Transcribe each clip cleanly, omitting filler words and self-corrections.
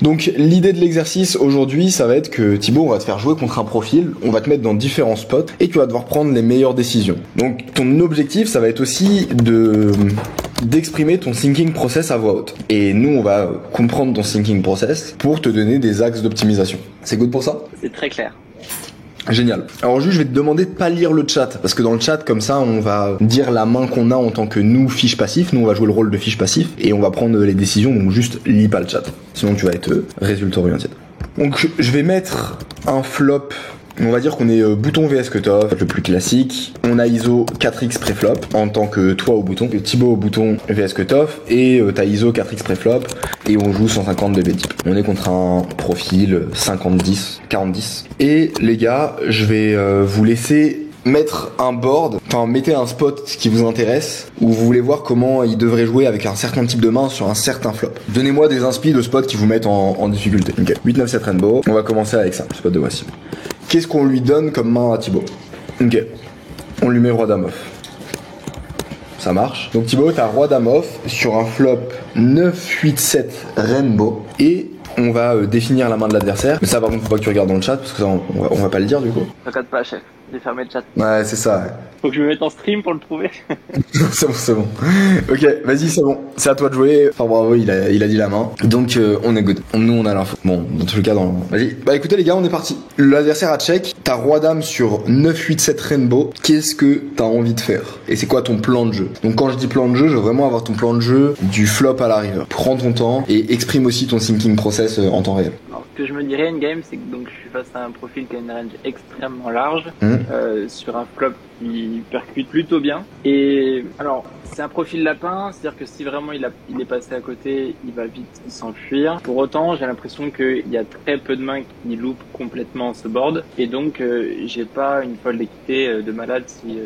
Donc l'idée de l'exercice aujourd'hui, ça va être que Thibaut, on va te faire jouer contre un profil, on va te mettre dans différents spots et tu vas devoir prendre les meilleures décisions. Donc ton objectif, ça va être aussi d'exprimer ton thinking process à voix haute. Et nous, on va comprendre ton thinking process pour te donner des axes d'optimisation. C'est good pour ça ? C'est très clair. Génial. Alors juste, je vais te demander de pas lire le chat, parce que dans le chat, comme ça, on va dire la main qu'on a en tant que nous, fiche passif. Nous, on va jouer le rôle de fiche passif, et on va prendre les décisions, donc juste lis pas le chat. Sinon, tu vas être résultat orienté. Donc, je vais mettre un flop. On va dire qu'on est bouton vs cutoff, le plus classique. On a ISO 4x préflop en tant que toi au bouton, Thibaut au bouton vs cutoff, et t'as ISO 4x préflop, et on joue 150 BB type. On est contre un profil 50-10, 40-10. Et les gars, je vais vous laisser mettre un board, enfin mettez un spot qui vous intéresse, où vous voulez voir comment il devrait jouer avec un certain type de main sur un certain flop. Donnez-moi des inspi de spots qui vous mettent en difficulté. Ok. 8-9-7 rainbow, on va commencer avec ça, spot de voici. Qu'est-ce qu'on lui donne comme main à Thibaut? Ok. On lui met roi dame off. Ça marche. Donc Thibaut, t'as roi dame off sur un flop 9-8-7 rainbow. Et on va définir la main de l'adversaire. Mais ça, par contre, faut pas que tu regardes dans le chat, parce que ça, on va pas le dire du coup. Regarde pas, chef. J'ai fermé le chat. Ouais, c'est ça, ouais. Faut que je me mette en stream pour le trouver. C'est bon. Ok, vas-y, c'est bon. C'est à toi de jouer. Enfin, bravo, il a dit la main. Donc, on est good. Nous, on a l'info. Bon, dans tous les cas, vas-y. Bah, écoutez, les gars, on est parti. L'adversaire a check. T'as roi dame sur 9-8-7 rainbow. Qu'est-ce que t'as envie de faire? Et c'est quoi ton plan de jeu? Donc, quand je dis plan de jeu, je veux vraiment avoir ton plan de jeu du flop à la river. Prends ton temps et exprime aussi ton thinking process en temps réel. Alors, ce que je me dirais in-game, c'est que donc, je suis face à un profil qui a une range extrêmement large, sur un flop qui percute plutôt bien. Et alors, c'est un profil lapin, c'est-à-dire que si vraiment il est passé à côté, il va vite s'enfuir. Pour autant, j'ai l'impression qu'il y a très peu de mains qui loupent complètement ce board. Et donc, j'ai pas une folle d'équité de malade si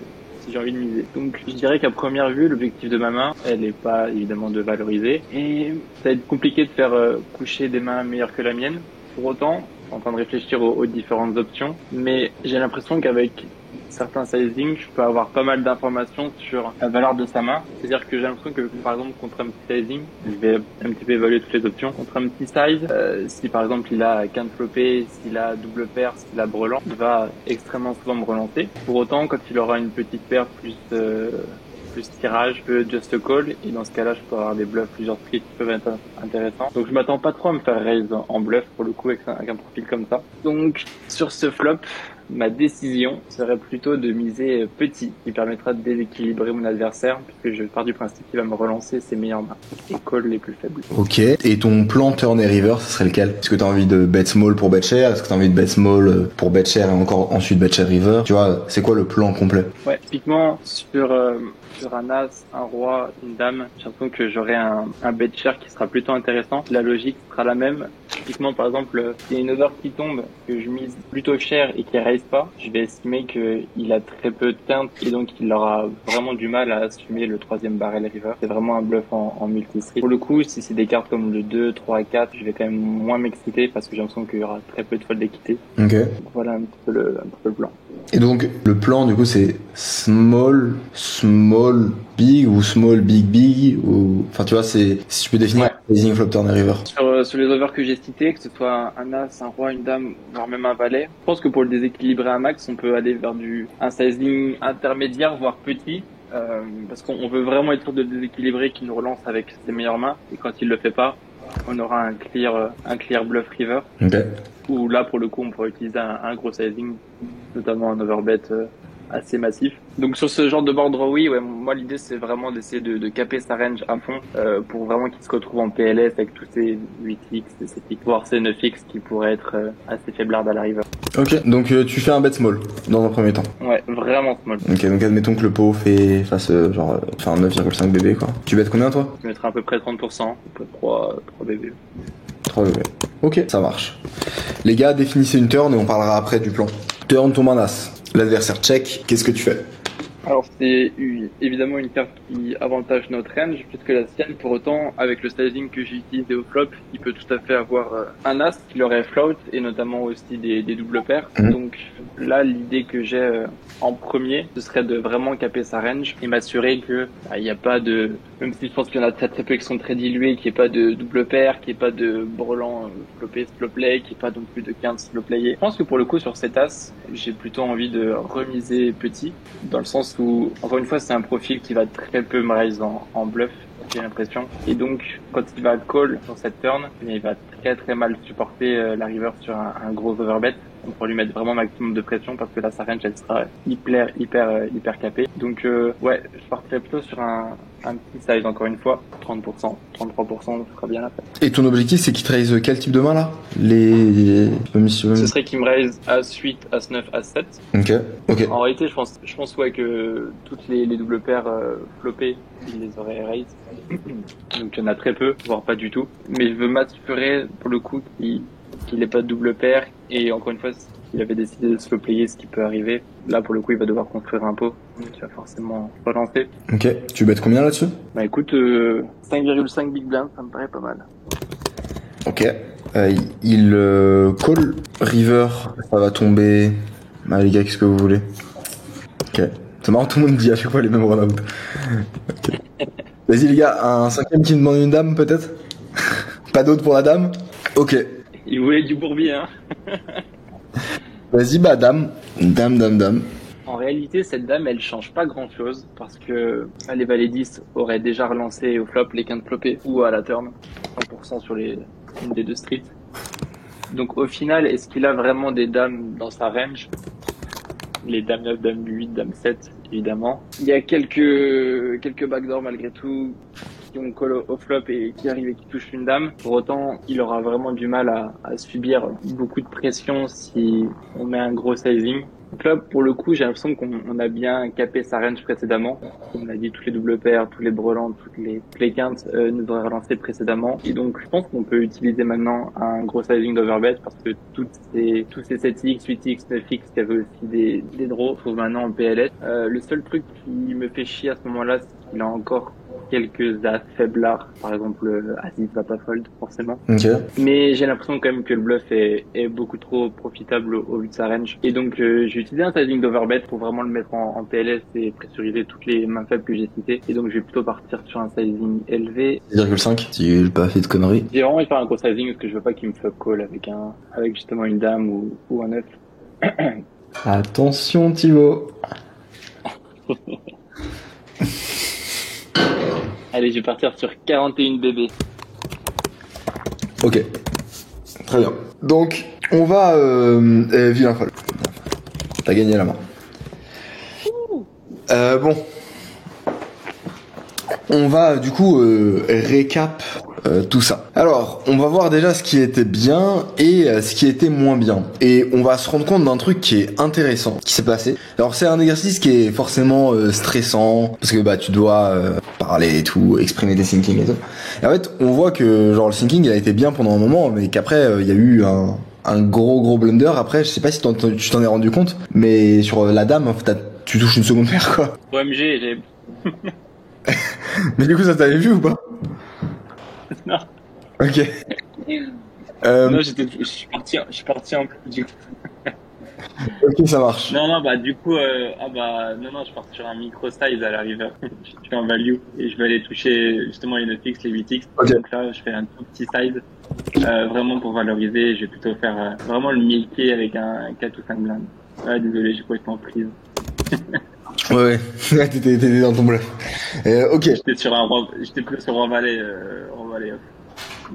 j'ai envie de miser. Donc je dirais qu'à première vue, l'objectif de ma main, elle est pas évidemment de valoriser. Et ça va être compliqué de faire coucher des mains meilleures que la mienne. Pour autant, je suis en train de réfléchir aux différentes options. Mais j'ai l'impression qu'avec certains sizing, je peux avoir pas mal d'informations sur la valeur de sa main. C'est-à-dire que j'ai l'impression que, par exemple, contre un petit sizing, je vais un petit peu évaluer toutes les options. Contre un petit size, si par exemple il a quinte flopé, s'il a double paire, s'il a brelan, il va extrêmement souvent me relancer. Pour autant, quand il aura une petite paire plus tirage, je peux just call, et dans ce cas-là, je peux avoir des bluffs, plusieurs splits qui peuvent être intéressants. Donc je m'attends pas trop à me faire raise en bluff pour le coup avec un profil comme ça. Donc sur ce flop, ma décision serait plutôt de miser petit, qui permettra de déséquilibrer mon adversaire, puisque je pars du principe qu'il va me relancer ses meilleures mains et call les plus faibles. Ok. Et ton plan turn et river, ce serait lequel? Est-ce que t'as envie de bet small pour bet share? Est-ce que t'as envie de bet small pour bet share et encore ensuite bet share river? Tu vois, c'est quoi le plan complet? Ouais, typiquement sur un as, un roi, une dame, j'ai l'impression que j'aurai un bet share qui sera plutôt intéressant. La logique sera la même. Typiquement, par exemple, s'il y a une over qui tombe, que je mise plutôt cher et qui raise pas, je vais estimer qu'il a très peu de quinte et donc il aura vraiment du mal à assumer le troisième barrel river. C'est vraiment un bluff en multi-street. Pour le coup, si c'est des cartes comme le 2, 3 et 4, je vais quand même moins m'exciter parce que j'ai l'impression qu'il y aura très peu de folles d'équité. Ok. Donc voilà un petit peu le plan. Et donc, le plan, du coup, c'est small, big ou small, big ou... Enfin, tu vois, c'est... Si tu peux définir raising, flop, turn et river. Sur les overs que j'ai cités, que ce soit un as, un roi, une dame, voire même un valet, je pense que pour le déséquilibrer un max, on peut aller vers un sizing intermédiaire, voire petit, parce qu'on veut vraiment être sûr de le déséquilibrer, qu'il nous relance avec ses meilleures mains, et quand il le fait pas, on aura un clear bluff river. Ok. Où là, pour le coup, on pourrait utiliser un gros sizing, notamment un overbet assez massif. Donc sur ce genre de board draw, oui, moi l'idée c'est vraiment d'essayer de caper sa range à fond pour vraiment qu'il se retrouve en PLS avec tous ces 8x, ces 7x, voire ces 9x qui pourraient être assez faiblards à la river. Ok, donc tu fais un bet small dans un premier temps. Ouais, vraiment small. Ok, donc admettons que le pot fasse genre 9,5 BB quoi. Tu bêtes combien toi? Je mettrai à peu près 30%, à peu 3 BB. 3 BB. Ok, ça marche. Les gars, définissez une turn et on parlera après du plan. Turn ton main as. L'adversaire check, qu'est-ce que tu fais? Alors c'est évidemment une carte qui avantage notre range plus que la sienne. Pour autant, avec le sizing que j'ai utilisé au flop, il peut tout à fait avoir un as qui aurait float et notamment aussi des doubles paires. Donc là, l'idée que j'ai en premier, ce serait de vraiment caper sa range et m'assurer que il n'y a pas de, même si je pense qu'il y en a très très peu qui sont très dilués, qu'il n'y ait pas de double paire, qu'il n'y ait pas de brelan flopé, flop-play, qu'il n'y ait pas non plus de 15 flop-playés. Je pense que pour le coup sur cet as, j'ai plutôt envie de remiser petit, dans le sens où, encore une fois, c'est un profil qui va très peu me raise en bluff, j'ai l'impression. Et donc, quand il va call sur cette turn, il va très très mal supporter la river sur un gros overbet. On pourra lui mettre vraiment maximum de pression parce que là, sa range, elle sera hyper capée. Donc, ouais, je partirais plutôt sur un petit size, encore une fois, 30%, 33%, ce sera bien la fête. Et ton objectif, c'est qu'il te raise quel type de main, là? Ce serait qu'il me raise As-8, As-9, As-7. Ok. En réalité, je pense ouais, que toutes les doubles paires floppées, il les aurait raise. Donc, il y en a très peu, voire pas du tout. Mais je veux m'assurer, pour le coup, qu'il n'ait pas de double paire. Et encore une fois, s'il avait décidé de se le player, ce qui peut arriver, là, pour le coup, il va devoir construire un pot. Donc, il va forcément relancer. Ok. Tu bêtes combien là-dessus? Bah, écoute, 5,5 big blind, ça me paraît pas mal. Ok. Il call river, ça va tomber. Bah, les gars, qu'est-ce que vous voulez? Ok. C'est marrant, tout le monde dit à chaque fois les mêmes run-out. Ok. Vas-y, les gars, un cinquième qui me demande une dame, peut-être? Pas d'autre pour la dame? Ok. Il voulait du bourbier, hein. Vas-y, bah, dame. Dame. En réalité, cette dame, elle change pas grand-chose parce que les valets 10 auraient déjà relancé au flop les quintes flopées ou à la turn, 100% sur une des deux streets. Donc au final, est-ce qu'il a vraiment des dames dans sa range? Les dames 9, dames 8, dames 7, évidemment. Il y a quelques backdoors malgré tout qui ont call au flop et qui arrivent et qui touchent une dame. Pour autant, il aura vraiment du mal à subir beaucoup de pression si on met un gros sizing. Donc là, pour le coup, j'ai l'impression qu'on a bien capé sa range précédemment. Comme on a dit, tous les doubles paires, tous les brelans, toutes les quintes nous auraient relancé précédemment. Et donc, je pense qu'on peut utiliser maintenant un gros sizing d'overbet parce que tous ces 7x, 8x, 9x qui avaient aussi des draws trouvent maintenant en PLS. Le seul truc qui me fait chier à ce moment-là, c'est qu'il a encore quelques as faiblards, par exemple Aziz va pas fold forcément. Ok. Mais j'ai l'impression quand même que le bluff est beaucoup trop profitable au vu de sa range. Et donc j'ai utilisé un sizing d'overbet pour vraiment le mettre en PLS et pressuriser toutes les mains faibles que j'ai citées. Et donc je vais plutôt partir sur un sizing élevé. 0,5 si j'ai pas fait de conneries. J'ai vraiment envie de faire un gros sizing parce que je veux pas qu'il me flop call avec justement une dame ou un 9. Attention Thibaut. Allez, je vais partir sur 41 bébés. Ok. Très bien. Donc, on va... vilain folle. T'as gagné la main. Bon. On va, du coup, récap tout ça. Alors, on va voir déjà ce qui était bien et ce qui était moins bien. Et on va se rendre compte d'un truc qui est intéressant, qui s'est passé. Alors, c'est un exercice qui est forcément stressant, parce que bah tu dois parler et tout, exprimer des thinkings et tout. Et en fait, on voit que genre le thinking il a été bien pendant un moment, mais qu'après il y a eu un gros blunder. Après, je sais pas si tu t'en es rendu compte, mais sur la dame, tu touches une seconde paire quoi. OMG, j'ai... Mais du coup, ça t'avait vu ou pas? Non. Ok. Non, je suis parti en plus du coup. Ok, ça marche. Non, bah du coup, non, je pars sur un micro size à la river. Je fais un value et je vais aller toucher justement les 9x, les 8x. Okay. Donc là, je fais un tout petit size, vraiment pour valoriser. Je vais plutôt faire vraiment le milquer avec un 4 ou 5 blindes. Ouais, désolé, j'ai complètement prise. Ouais, t'étais dans ton bluff. Ok. J'étais plus sur un valet off.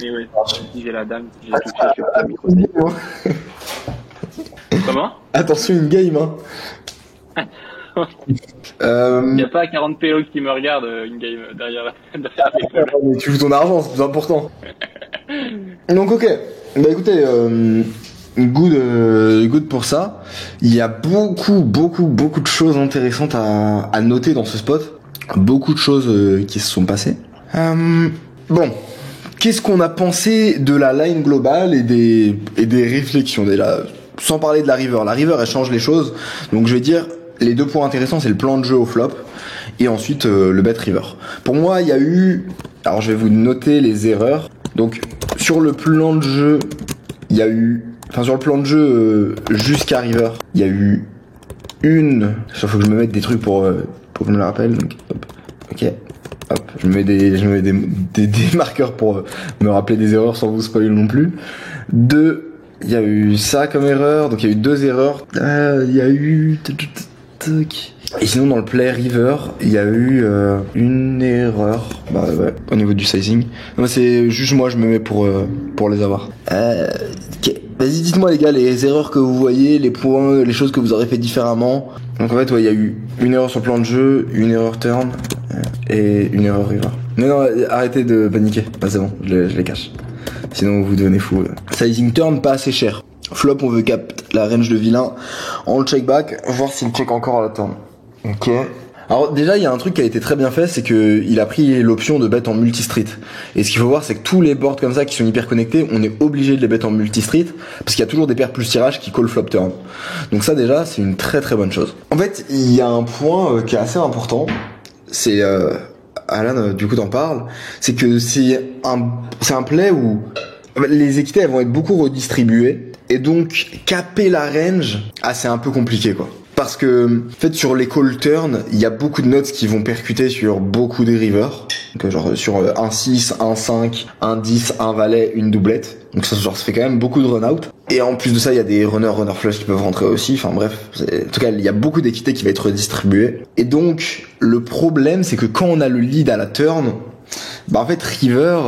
Mais ouais, si j'ai la dame, si j'ai touché, je fais un micro size. Comment? Attention, une game, hein. Il n'y a pas 40 PO qui me regardent une game derrière l'épaule. Mais tu joues ton argent, c'est plus important. Donc ok, bah écoutez, good pour ça. Il y a beaucoup de choses intéressantes à noter dans ce spot. Beaucoup de choses qui se sont passées. Bon, qu'est-ce qu'on a pensé de la line globale et des réflexions déjà? Sans parler de la river. La river, elle change les choses. Donc je vais dire les 2 points intéressants, c'est le plan de jeu au flop et ensuite le bet river. Pour moi, il y a eu, alors je vais vous noter les erreurs. Donc sur le plan de jeu, il y a eu, enfin sur le plan de jeu jusqu'à river, il y a eu il faut que je me mette des trucs pour que je me le rappelle. Donc, hop, ok, hop, je me mets des marqueurs pour me rappeler des erreurs sans vous spoiler non plus. 2, il y a eu ça comme erreur, donc il y a eu 2 erreurs. Il y a eu et sinon dans le play river, il y a eu une erreur. Bah ouais, au niveau du sizing. Non, c'est juste moi je me mets pour les avoir. Ok. Vas-y, dites-moi les gars les erreurs que vous voyez, les points, les choses que vous aurez fait différemment. Donc en fait, ouais, il y a eu une erreur sur le plan de jeu, une erreur turn et une erreur river. Mais non, arrêtez de paniquer. Bah, c'est bon, je les cache. Sinon vous devenez fou. Sizing turn pas assez cher. Flop, on veut cap la range de vilain en check back, voir s'il check encore à la turn. Ok. Alors déjà il y a un truc qui a été très bien fait, c'est que il a pris l'option de bet en multi-street. Et ce qu'il faut voir, c'est que tous les boards comme ça qui sont hyper connectés, on est obligé de les bet en multi-street parce qu'il y a toujours des paires plus tirage qui call flop turn. Donc ça déjà c'est une très très bonne chose. En fait il y a un point qui est assez important, c'est Alan du coup t'en parles, c'est que c'est un play où les équités elles vont être beaucoup redistribuées et donc caper la range, c'est un peu compliqué quoi. Parce que, en fait, sur les call turn, il y a beaucoup de notes qui vont percuter sur beaucoup des rivers. Donc, genre, sur un 6, un 5, un 10, un valet, une doublette. Donc, ça fait quand même beaucoup de run-out. Et en plus de ça, il y a des runner flush qui peuvent rentrer aussi. Enfin, bref. En tout cas, il y a beaucoup d'équité qui va être redistribuée. Et donc, le problème, c'est que quand on a le lead à la turn, bah en fait river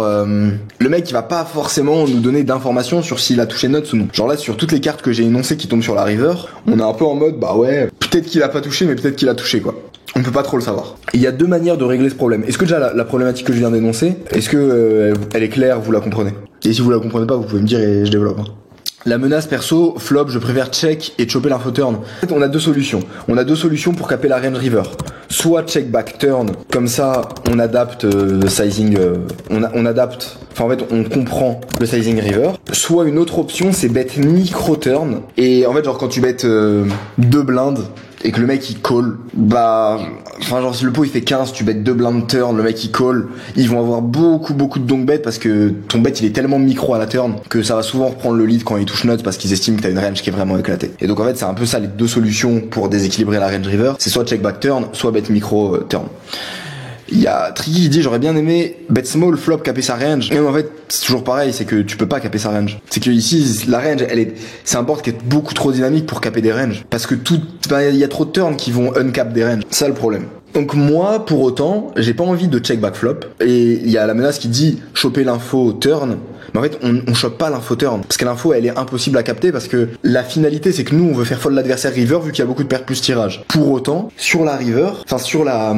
le mec il va pas forcément nous donner d'informations sur s'il a touché nuts ou non. Genre là sur toutes les cartes que j'ai énoncées qui tombent sur la river, on est un peu en mode bah ouais peut-être qu'il a pas touché mais peut-être qu'il a touché quoi. On peut pas trop le savoir. Il y a 2 manières de régler ce problème. Est-ce que déjà la problématique que je viens d'énoncer, est-ce que elle est claire, vous la comprenez? Et si vous la comprenez pas, vous pouvez me dire et je développe. La menace perso, flop, je préfère check et choper l'info turn. En fait, on a 2 solutions. On a 2 solutions pour caper la range river. Soit check back turn, comme ça on adapte le sizing, on adapte, enfin en fait on comprend le sizing river. Soit une autre option, c'est bet micro turn. Et en fait genre quand tu bets 2 blindes et que le mec il call, bah enfin genre si le pot il fait 15, tu bets 2 blindes turn, le mec il call, ils vont avoir beaucoup de donk bet parce que ton bet il est tellement micro à la turn que ça va souvent reprendre le lead quand il touche nuts parce qu'ils estiment que t'as une range qui est vraiment éclatée. Et donc en fait c'est un peu ça les 2 solutions pour déséquilibrer la range river, c'est soit check back turn, soit bet micro turn. Il y a Tricky qui dit j'aurais bien aimé bet small flop caper sa range. Mais en fait c'est toujours pareil, c'est que tu peux pas caper sa range. C'est que ici la range c'est un board qui est beaucoup trop dynamique pour caper des ranges. Parce que il y a trop de turns qui vont uncap des ranges. C'est ça le problème. Donc moi pour autant j'ai pas envie de check back flop. Et il y a la menace qui dit choper l'info turn. Mais en fait on chope pas l'info turn parce que l'info elle est impossible à capter parce que la finalité c'est que nous on veut faire fold l'adversaire river vu qu'il y a beaucoup de paires plus tirage. Pour autant sur la river, enfin sur la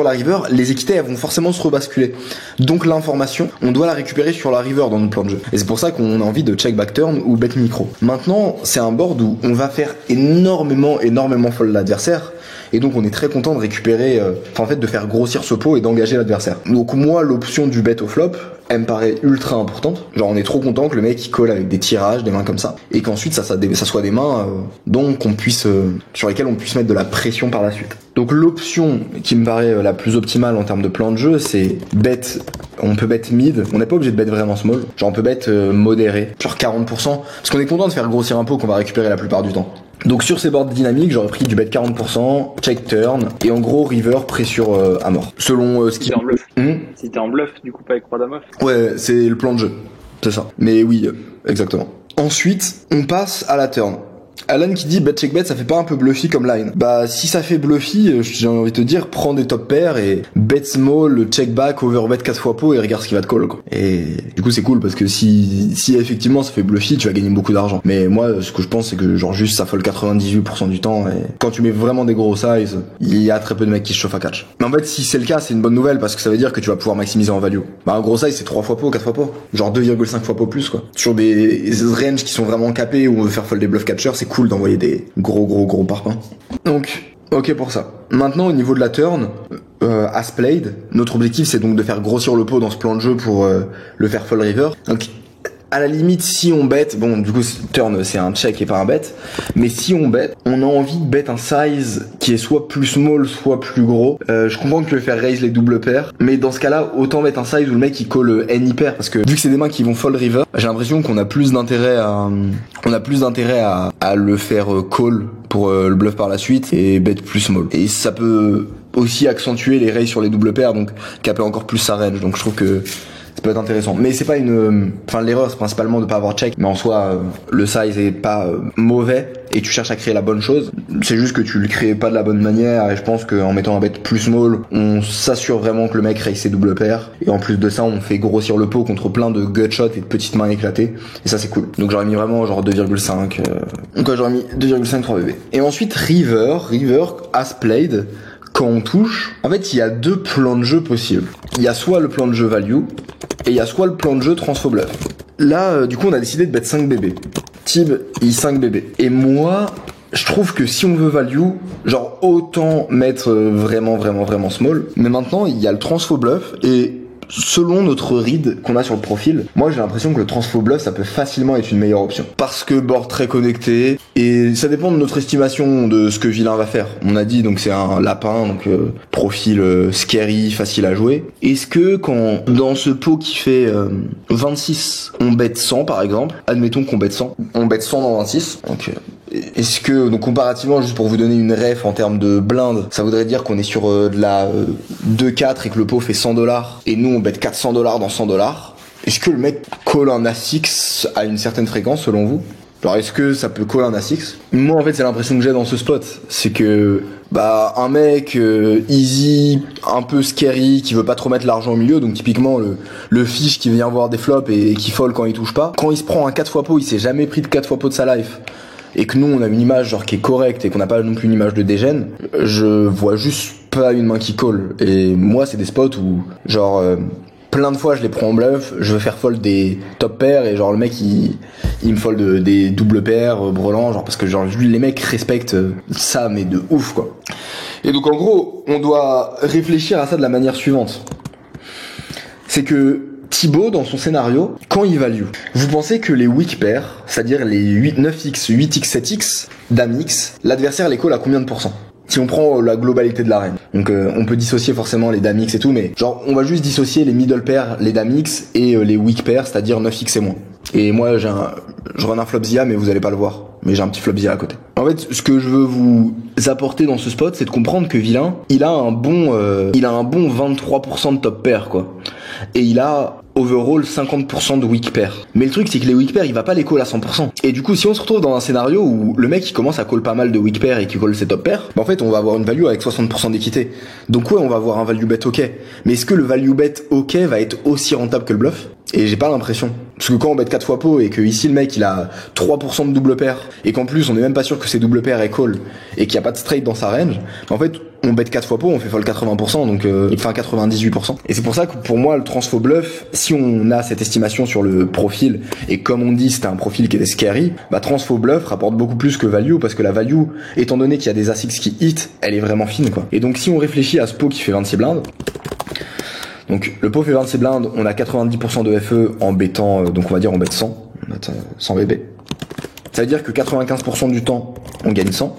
river les équités elles vont forcément se rebasculer. Donc l'information on doit la récupérer sur la river dans notre plan de jeu. Et c'est pour ça qu'on a envie de check back turn ou bet micro. Maintenant c'est un board où on va faire énormément fold l'adversaire. Et donc on est très content de récupérer, en fait de faire grossir ce pot et d'engager l'adversaire. Donc moi l'option du bet au flop, elle me paraît ultra importante. Genre on est trop content que le mec il colle avec des tirages, des mains comme ça, et qu'ensuite ça soit des mains donc on puisse sur lesquelles on puisse mettre de la pression par la suite. Donc l'option qui me paraît la plus optimale en termes de plan de jeu, c'est bet. On peut bet mid, on n'est pas obligé de bet vraiment small. Genre on peut bet modéré, genre 40%, parce qu'on est content de faire grossir un pot qu'on va récupérer la plupart du temps. Donc sur ces boards dynamiques, j'aurais pris du bet 40%, check turn, et en gros river pressure à mort. Selon ce qui... Si t'es en bluff. Si t'es en bluff, du coup pas avec roi dame off. Ouais, c'est le plan de jeu, c'est ça. Mais oui, exactement. Ensuite, on passe à la turn. Alan qui dit bet check bet ça fait pas un peu bluffy comme line. Bah si ça fait bluffy, j'ai envie de te dire prends des top pairs et bet small, check back, over bet 4 fois pot et regarde ce qu'il va te call quoi. Et du coup c'est cool parce que si effectivement ça fait bluffy, tu vas gagner beaucoup d'argent. Mais moi ce que je pense c'est que genre juste ça fold 98% du temps et quand tu mets vraiment des gros size, il y a très peu de mecs qui se chauffent à catch. Mais en fait si c'est le cas, c'est une bonne nouvelle parce que ça veut dire que tu vas pouvoir maximiser en value. Bah un gros size c'est 3 fois pot, 4 fois pot. Genre 2,5 fois pot plus quoi. Sur des ranges qui sont vraiment capés où on veut faire fold des bluff catchers, c'est cool d'envoyer des gros parpaings. Donc, ok pour ça. Maintenant, au niveau de la turn, as played, notre objectif c'est donc de faire grossir le pot dans ce plan de jeu pour le faire fold river. Donc, à la limite, si on bet, bon, du coup, turn, c'est un check et pas un bet, mais si on bet, on a envie de bet un size qui est soit plus small, soit plus gros. Je comprends que tu veux faire raise les doubles paires, mais dans ce cas-là, autant bet un size où le mec il call any pair, parce que vu que c'est des mains qui vont fold river, j'ai l'impression qu'on a plus d'intérêt à le faire call pour le bluff par la suite et bet plus small. Et ça peut aussi accentuer les raises sur les doubles paires, donc caper encore plus sa range. Donc je trouve que ça peut être intéressant, mais c'est pas l'erreur c'est principalement de pas avoir check, mais en soi le size est pas mauvais et tu cherches à créer la bonne chose, c'est juste que tu le crées pas de la bonne manière, et je pense qu'en mettant un bet plus small, on s'assure vraiment que le mec raise ses doubles paires, et en plus de ça on fait grossir le pot contre plein de gutshots et de petites mains éclatées, et ça c'est cool. Donc j'aurais mis vraiment genre 2,5 donc j'aurais mis 2,5 3 BB. Et ensuite river as played. Quand on touche, en fait, il y a deux plans de jeu possibles. Il y a soit le plan de jeu value, et il y a soit le plan de jeu transfo bluff. Là, du coup, on a décidé de bet 5 BB. Tib, il 5 BB. Et moi, je trouve que si on veut value, genre, autant mettre vraiment small. Mais maintenant, il y a le transfo bluff, et selon notre read qu'on a sur le profil, moi j'ai l'impression que le transfo bluff ça peut facilement être une meilleure option. Parce que board très connecté, et ça dépend de notre estimation de ce que vilain va faire. On a dit donc c'est un lapin, donc profil scary, facile à jouer. Est-ce que quand dans ce pot qui fait 26, on bet 100 par exemple, admettons qu'on bet 100, on bet 100 dans 26, donc est-ce que, donc comparativement, juste pour vous donner une ref en termes de blinde, ça voudrait dire qu'on est sur de la 2-4 et que le pot fait $100 et nous on bet $400 dans $100. Est-ce que le mec call un A6 à une certaine fréquence selon vous? Alors est-ce que ça peut call un A6? Moi en fait c'est l'impression que j'ai dans ce spot, c'est que un mec easy, un peu scary, qui veut pas trop mettre l'argent au milieu, donc typiquement le fiche qui vient voir des flops et qui fold quand il touche pas, quand il se prend un 4 fois pot, il s'est jamais pris de 4 fois pot de sa life, et que nous on a une image genre qui est correcte et qu'on n'a pas non plus une image de dégène, je vois juste pas une main qui call. Et moi c'est des spots où genre plein de fois je les prends en bluff, je veux faire fold des top pairs et genre le mec il me fold des doubles paires brelans, genre parce que genre les mecs respectent ça mais de ouf quoi. Et donc en gros on doit réfléchir à ça de la manière suivante, c'est que Thibaut, dans son scénario, quand il value, vous pensez que les weak pairs, c'est-à-dire les 9x, 8x, 7x, dame x, l'adversaire les call à combien de pourcents? Si on prend la globalité de l'arène. Donc on peut dissocier forcément les dame x et tout, mais genre on va juste dissocier les middle pairs, les dame x et les weak pairs, c'est-à-dire 9x et moins. Et moi je run un flop Zia, mais vous allez pas le voir. Mais j'ai un petit flop Zia à côté. En fait, ce que je veux vous apporter dans ce spot, c'est de comprendre que vilain, il a un bon 23% de top pair quoi. Et il a overall 50% de weak pair. Mais le truc c'est que les weak pairs il va pas les call à 100%. Et du coup si on se retrouve dans un scénario où le mec il commence à call pas mal de weak pairs et qui call ses top pairs, en fait on va avoir une value avec 60% d'équité. Donc ouais on va avoir un value bet ok. Mais est-ce que le value bet ok va être aussi rentable que le bluff? Et j'ai pas l'impression. Parce que quand on bet 4 fois pot et que ici le mec il a 3% de double pair et qu'en plus on est même pas sûr que ses double paires est call et qu'il y a pas de straight dans sa range, en fait on bet 4 fois pot, on fait fold 80%, donc enfin 98%. Et c'est pour ça que pour moi le transfo bluff, si on a cette estimation sur le profil, et comme on dit c'était un profil qui était scary, transfo bluff rapporte beaucoup plus que value, parce que la value, étant donné qu'il y a des A6 qui hit, elle est vraiment fine quoi. Et donc si on réfléchit à ce pot qui fait 26 blindes, donc le pot fait 26 blindes, on a 90% de FE en bettant, donc on va dire on bet 100, on bet 100 BB. Ça veut dire que 95% du temps on gagne 100.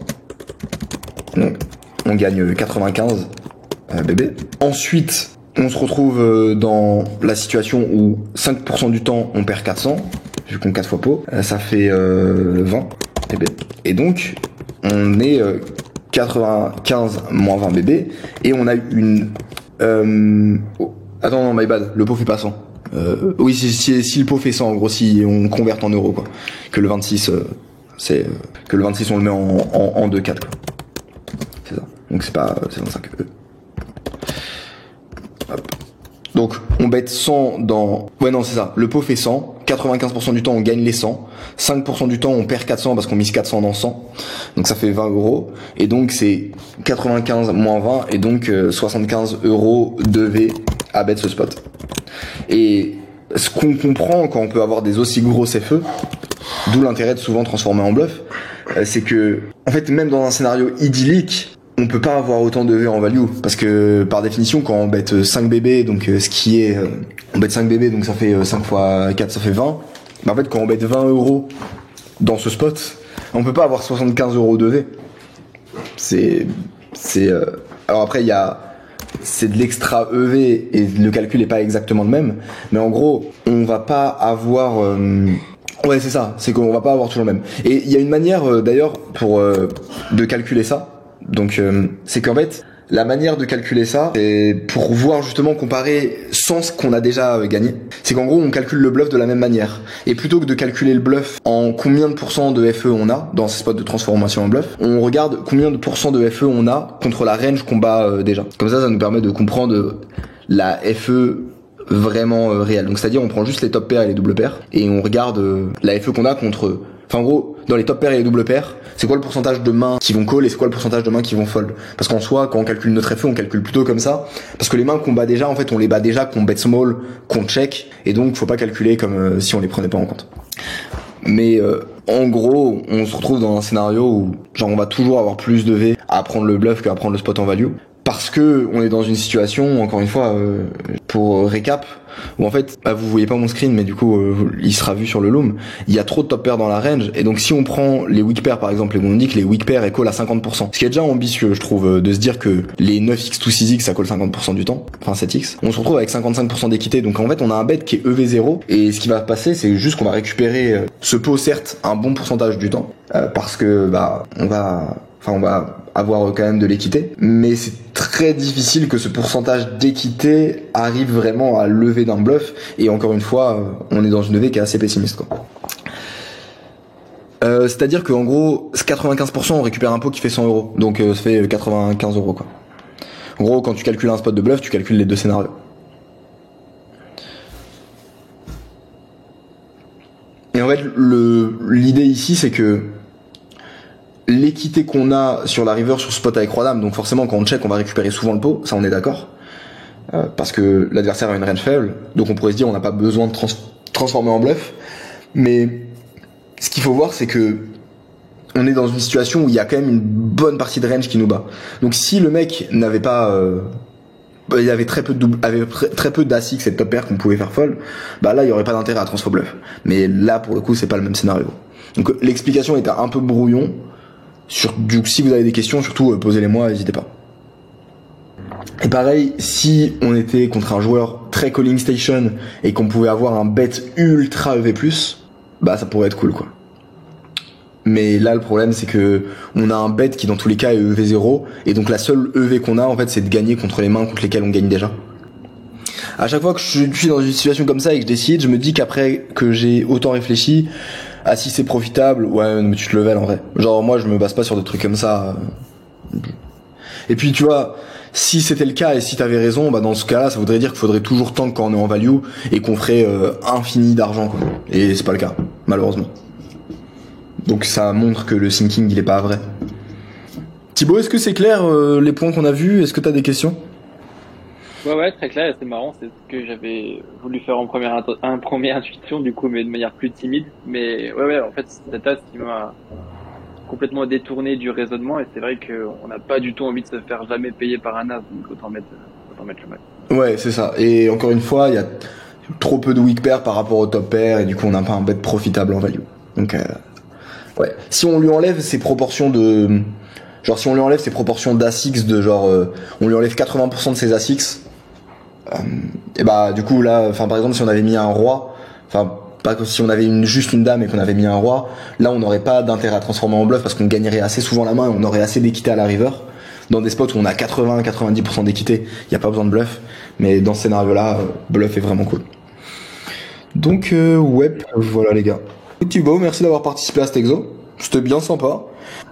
Donc on gagne 95 BB. Ensuite, on se retrouve dans la situation où 5% du temps on perd 400, vu qu'on 4 fois pot, ça fait 20 BB. Et donc, on est 95 moins 20 BB, et on a une... Attends, non, my bad, le pot fait pas 100. Oui, si le pot fait 100, en gros, si on converte en euros, quoi. Que le 26, que le 26 on le met en 2-4, quoi. C'est ça. Donc c'est 25 Hop. Donc on bet 100 dans... Ouais non c'est ça, le pot fait 100, 95% du temps on gagne les 100, 5% du temps on perd 400 parce qu'on mise 400 dans 100, donc ça fait 20 euros, et donc c'est 95 moins 20, et donc 75 euros de V à bet ce spot. Et ce qu'on comprend quand on peut avoir des aussi grosses FE, d'où l'intérêt de souvent transformer en bluff, c'est que en fait même dans un scénario idyllique, on peut pas avoir autant de V en value, parce que par définition quand on bet 5 BB, donc ce qui est on bet 5 BB, donc ça fait 5 fois 4 ça fait 20, Bah en fait, quand on bet 20 euros dans ce spot, on peut pas avoir 75 euros de V. Alors après, c'est de l'extra EV et le calcul est pas exactement le même. Mais en gros, on va pas avoir, ouais, c'est ça. C'est qu'on va pas avoir toujours le même. Et il y a une manière, d'ailleurs, de calculer ça. Donc, c'est qu'en fait, la manière de calculer ça, c'est pour voir justement comparer sans ce qu'on a déjà gagné. C'est qu'en gros, on calcule le bluff de la même manière. Et plutôt que de calculer le bluff en combien de pourcents de FE on a dans ces spots de transformation en bluff, on regarde combien de pourcents de FE on a contre la range qu'on bat déjà. Comme ça nous permet de comprendre la FE vraiment réelle. Donc c'est-à-dire on prend juste les top pairs et les doubles pairs et on regarde la FE qu'on a contre... Enfin en gros, dans les top pairs et les doubles pairs, c'est quoi le pourcentage de mains qui vont call et c'est quoi le pourcentage de mains qui vont fold. Parce qu'en soi, quand on calcule notre FE, on calcule plutôt comme ça. Parce que les mains qu'on bat déjà, en fait, on les bat déjà, qu'on bet small, qu'on check. Et donc, faut pas calculer comme si on les prenait pas en compte. Mais en gros, on se retrouve dans un scénario où genre on va toujours avoir plus de V à prendre le bluff qu'à prendre le spot en value. Parce que on est dans une situation, encore une fois, pour récap, où en fait, vous voyez pas mon screen, mais du coup, il sera vu sur le loom. Il y a trop de top pairs dans la range, et donc si on prend les weak pairs par exemple, et on dit que les weak pairs call à 50%, ce qui est déjà ambitieux, je trouve, de se dire que les 9x to 6x ça call 50% du temps, enfin 7x, on se retrouve avec 55% d'équité. Donc en fait, on a un bet qui est EV0, et ce qui va passer, c'est juste qu'on va récupérer ce pot, certes, un bon pourcentage du temps, parce que on va avoir quand même de l'équité, mais c'est très difficile que ce pourcentage d'équité arrive vraiment à lever d'un bluff, et encore une fois, on est dans une levée qui est assez pessimiste, quoi. C'est-à-dire qu'en gros, 95% on récupère un pot qui fait 100 euros, donc ça fait 95 euros, quoi. En gros, quand tu calcules un spot de bluff, tu calcules les deux scénarios. Et en fait, l'idée ici, c'est que l'équité qu'on a sur la river sur spot avec roi dame, donc forcément quand on check on va récupérer souvent le pot, ça on est d'accord, parce que l'adversaire a une range faible, donc on pourrait se dire on n'a pas besoin de transformer en bluff. Mais ce qu'il faut voir, c'est que on est dans une situation où il y a quand même une bonne partie de range qui nous bat. Donc si le mec n'avait pas il y avait très peu d'As-X et de top pair qu'on pouvait faire fold, bah là il y aurait pas d'intérêt à transformer bluff. Mais là pour le coup c'est pas le même scénario. Donc l'explication était un peu brouillon. Si vous avez des questions, surtout posez-les-moi, n'hésitez pas. Et pareil, si on était contre un joueur très calling station et qu'on pouvait avoir un bet ultra EV+, bah ça pourrait être cool, quoi. Mais là le problème c'est que on a un bet qui dans tous les cas est EV0, et donc la seule EV qu'on a en fait c'est de gagner contre les mains contre lesquelles on gagne déjà. À chaque fois que je suis dans une situation comme ça et que je décide, je me dis qu'après que j'ai autant réfléchi, ah si c'est profitable, ouais mais tu te level en vrai. Genre moi je me base pas sur des trucs comme ça. Et puis tu vois, si c'était le cas et si t'avais raison, bah dans ce cas-là ça voudrait dire qu'il faudrait toujours tank quand on est en value et qu'on ferait infini d'argent, quoi. Et c'est pas le cas, malheureusement. Donc ça montre que le thinking il est pas vrai. Thibaut, est-ce que c'est clair les points qu'on a vus? Est-ce que t'as des questions? Ouais, très clair, et c'est marrant, c'est ce que j'avais voulu faire en première intuition, du coup, mais de manière plus timide. Mais ouais, en fait, c'est ça qui m'a complètement détourné du raisonnement, et c'est vrai qu'on n'a pas du tout envie de se faire jamais payer par un as, donc autant mettre le max. Ouais, c'est ça. Et encore une fois, il y a trop peu de weak pair par rapport au top pair, et du coup, on n'a pas un bet profitable en value. Donc, ouais. Si on lui enlève ses proportions de... Genre, si on lui enlève ses proportions d'As-X, on lui enlève 80% de ses As-X, et bah du coup là, enfin par exemple si on avait mis un roi, enfin pas que si on avait juste une dame et qu'on avait mis un roi, là on n'aurait pas d'intérêt à transformer en bluff parce qu'on gagnerait assez souvent la main et on aurait assez d'équité à la river. Dans des spots où on a 80-90% d'équité, il n'y a pas besoin de bluff, mais dans ce scénario là, bluff est vraiment cool. Donc ouais, voilà les gars. Thibaut, merci d'avoir participé à cet exo, c'était bien sympa.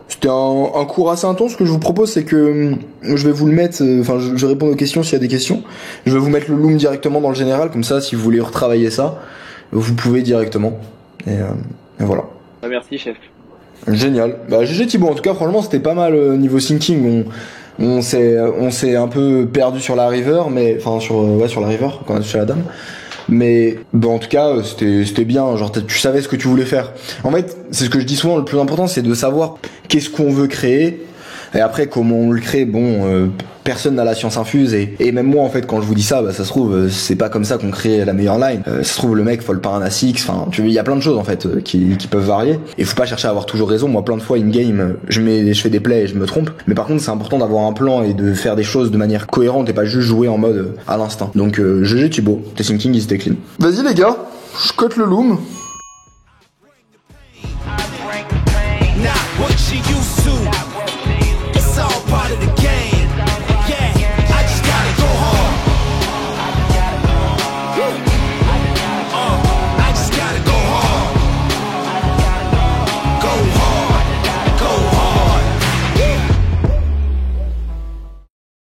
C'était un cours assez intense. Ce que je vous propose, c'est que je vais vous le mettre, je réponds aux questions s'il y a des questions. Je vais vous mettre le loom directement dans le général, comme ça, si vous voulez retravailler ça, vous pouvez directement. Et voilà. Merci, chef. Génial. Bah, GG Thibaut, en tout cas, franchement, c'était pas mal niveau thinking. On s'est un peu perdu sur la river, mais, sur la river, quand on a touché la dame. Mais bon, en tout cas c'était bien, genre tu savais ce que tu voulais faire. En fait c'est ce que je dis souvent, le plus important c'est de savoir qu'est-ce qu'on veut créer, et après comment on le crée, bon personne n'a la science infuse et même moi en fait quand je vous dis ça, bah, ça se trouve c'est pas comme ça qu'on crée la meilleure line. Ça se trouve le mec fold par un As-X, enfin tu vois, il y a plein de choses en fait qui peuvent varier et faut pas chercher à avoir toujours raison. Moi plein de fois in game je fais des plays et je me trompe, mais par contre c'est important d'avoir un plan et de faire des choses de manière cohérente et pas juste jouer en mode à l'instinct. Donc GG Thibaut, tes thinking is clean. Vas-y les gars, je cote le loom.